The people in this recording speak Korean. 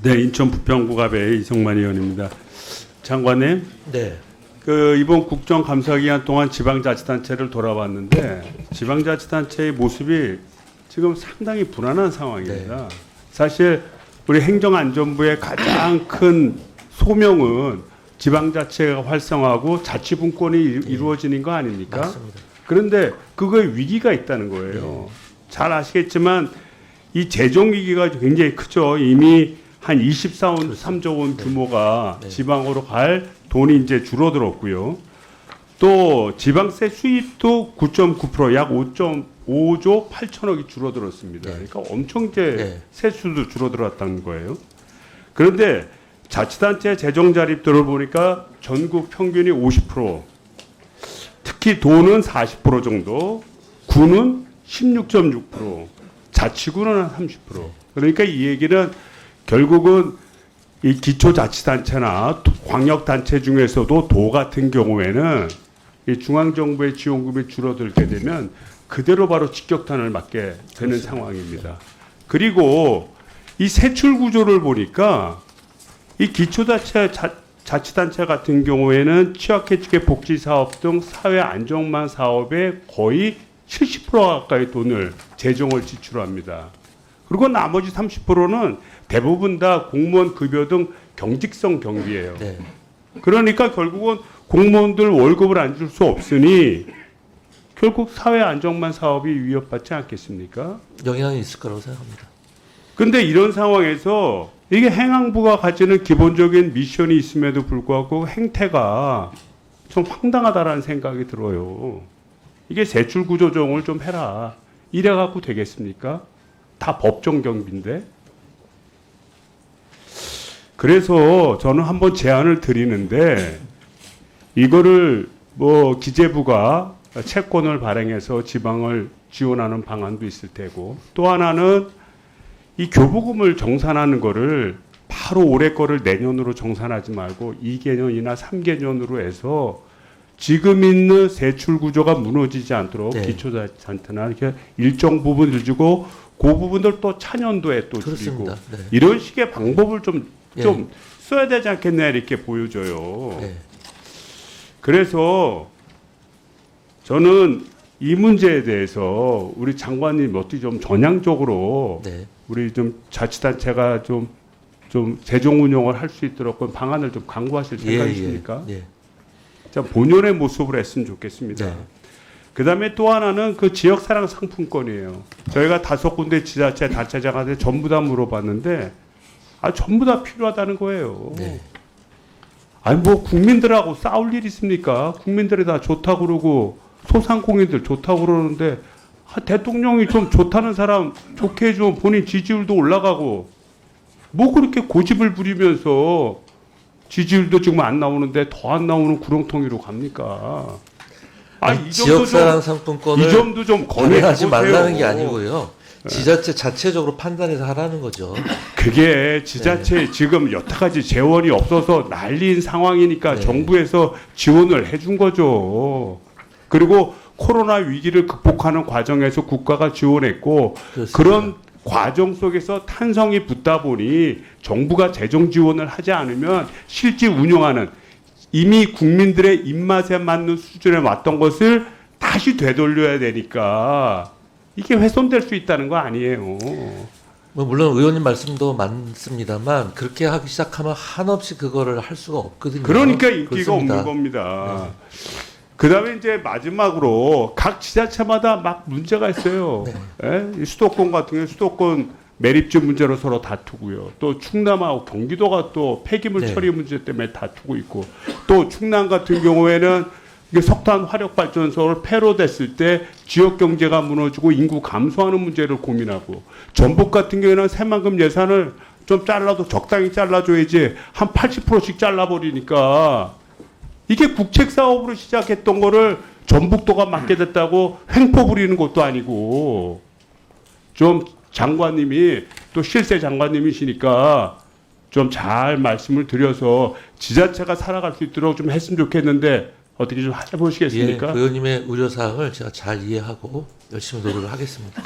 네, 인천 부평구갑의 이성만 의원입니다. 장관님, 네. 이번 국정감사 기간 동안 지방자치단체를 돌아봤는데 지방자치단체의 모습이 지금 상당히 불안한 상황입니다. 사실 우리 행정안전부의 가장 큰 소명은 지방자치가 활성화하고 자치분권이 이루어지는 거 아닙니까? 맞습니다. 그런데 그거에 위기가 있다는 거예요. 잘 아시겠지만 이 재정 위기가 굉장히 크죠. 이미 한 23조 원 규모가 지방으로 갈 돈이 이제 줄어들었고요. 또 지방세 수입도 9.9%, 약 5조 8천억이 줄어들었습니다. 그러니까 엄청 이제 세수도 줄어들었다는 거예요. 그런데 자치단체 재정 자립도를 보니까 전국 평균이 50%, 특히 도는 40% 정도, 구는 16.6%, 자치구는 한 30%. 그러니까 이 얘기는 결국은 이 기초자치단체나 광역단체 중에서도 도 같은 경우에는 이 중앙정부의 지원금이 줄어들게 되면 그대로 바로 직격탄을 맞게 되는 상황입니다. 그리고 이 세출 구조를 보니까 이 기초자치단체 같은 경우에는 취약계층의 복지사업 등 사회안정망 사업에 거의 70% 가까이 돈을 재정을 지출합니다. 그리고 나머지 30%는 대부분 다 공무원 급여 등 경직성 경비예요. 그러니까 결국은 공무원들 월급을 안 줄 수 없으니 결국 사회안정망 사업이 위협받지 않겠습니까? 영향이 있을 거라고 생각합니다. 근데 이런 상황에서 이게 행안부가 가지는 기본적인 미션이 있음에도 불구하고 행태가 좀 황당하다라는 생각이 들어요. 이게 세출 구조 조정을 좀 해라. 이래 갖고 되겠습니까? 다 법정 경비인데. 그래서 저는 한번 제안을 드리는데 이거를 뭐 기재부가 채권을 발행해서 지방을 지원하는 방안도 있을 테고, 또 하나는 이 교부금을 정산하는 거를 바로 올해 거를 내년으로 정산하지 말고 2개년이나 3개년으로 해서 지금 있는 세출 구조가 무너지지 않도록 기초자치단체나 이렇게 일정 부분을 주고 그 부분들 또 차년도에 또 줄이고 이런 식의 방법을 좀 써야 되지 않겠냐 이렇게 보여져요. 그래서 저는 이 문제에 대해서 우리 장관님 어떻게 좀 전향적으로 우리 좀 자치단체가 좀 재정 운영을 할 수 있도록 그 방안을 좀 강구하실 생각이십니까? 자, 본연의 모습으로 했으면 좋겠습니다. 그다음에 또 하나는 그 지역사랑 상품권이에요. 저희가 5군데 지자체 단체장한테 전부 다 물어봤는데 전부 다 필요하다는 거예요. 아니 뭐 국민들하고 싸울 일 있습니까? 국민들이 다 좋다고 그러고 소상공인들 좋다고 그러는데 대통령이 좀 좋다는 사람 좋게 해주면 본인 지지율도 올라가고 뭐 그렇게 고집을 부리면서 지지율도 지금 안 나오는데 더 안 나오는 구렁텅이로 갑니까? 이 지역사랑 상품권을 이 점도 좀 권해하지 말라는 게 보세요. 아니고요. 지자체 자체적으로 판단해서 하라는 거죠. 그게 지자체 지금 여태까지 재원이 없어서 난리인 상황이니까 정부에서 지원을 해준 거죠. 그리고 코로나 위기를 극복하는 과정에서 국가가 지원했고 그런 과정 속에서 탄성이 붙다 보니 정부가 재정 지원을 하지 않으면 실제 운영하는 이미 국민들의 입맛에 맞는 수준에 왔던 것을 다시 되돌려야 되니까 이게 훼손될 수 있다는 거 아니에요. 뭐 물론 의원님 말씀도 맞습니다만 그렇게 하기 시작하면 한없이 그거를 할 수가 없거든요. 그러니까 인기가 그렇습니다. 없는 겁니다. 그다음에 이제 마지막으로 각 지자체마다 막 문제가 있어요. 이 수도권 같은 경우 수도권 매립지 문제로 서로 다투고요. 또 충남하고 경기도가 또 폐기물 처리 문제 때문에 다투고 있고, 또 충남 같은 경우에는 이게 석탄 화력 발전소를 폐로 됐을 때 지역 경제가 무너지고 인구 감소하는 문제를 고민하고, 전북 같은 경우에는 새만금 예산을 좀 잘라도 적당히 잘라줘야지 한 80%씩 잘라버리니까 이게 국책 사업으로 시작했던 거를 전북도가 맡게 됐다고 횡포 부리는 것도 아니고, 좀 장관님이 또 실세 장관님이시니까 좀 잘 말씀을 드려서 지자체가 살아갈 수 있도록 좀 했으면 좋겠는데 어떻게 좀 해보시겠습니까? 의원님의 우려사항을 제가 잘 이해하고 열심히 노력을 하겠습니다.